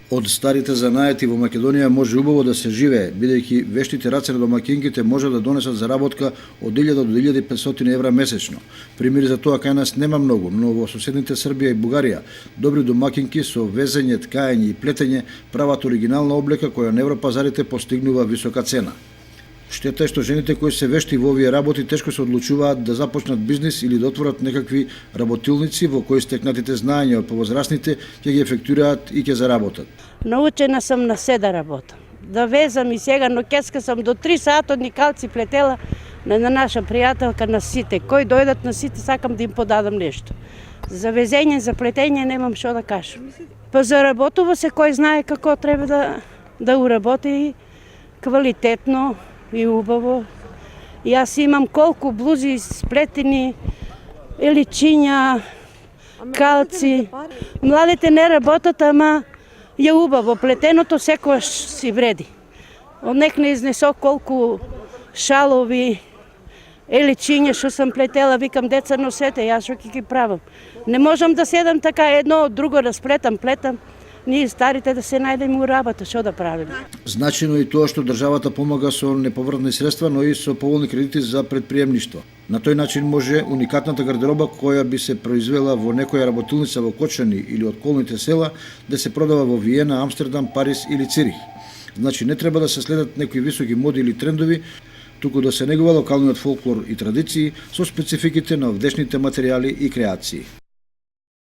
Од старите занаети во Македонија може убаво да се живее, бидејќи вештите раце на домакинките може да донесат заработка од 1000 до 1500 евра месечно. Примери за тоа кај нас нема многу, но во соседните Србија и Бугарија добри домакинки со везење, ткаење и плетење прават оригинална облека која на европазарите постигнува висока цена. Штета е што жените кои се вешти во овие работи тешко се одлучуваат да започнат бизнис или да отворат некакви работилници во кои стекнатите знаења од повозрасните ќе ги ефектуираат и ќе заработат. Научена сам на се да работам. Да везам и сега ноќеска сам до 3 сата никалци плетела на наша пријателка на сите. Кои дојдат на сите сакам да им подадам нешто. За везење, за плетење немам што да кажам. Па заработува се кој знае како треба да уработи квалитетно и убаво. Јас имам колку блузи сплетени, еличиња, калци. Младите не работат, ама е убаво. Плетеното секогаш си вреди. Од нек не изнесох колку шалови, еличиња што сам плетела, викам деца носете, јас што ќе ги правам. Не можам да седам така едно од друго да сплетам, плетам. Ние старите да се најдеме у работа, што да правиме? Значено и тоа што државата помага со неповратни средства, но и со поволни кредити за предприемништво. На тој начин може уникатната гардероба која би се произвела во некоја работилница во Кочани или околните села да се продава во Виена, Амстердам, Париз или Цирих. Значи не треба да се следат некои високи моди или трендови, туку да се негува локалниот фолклор и традиции со спецификите на овдешните материјали и креации.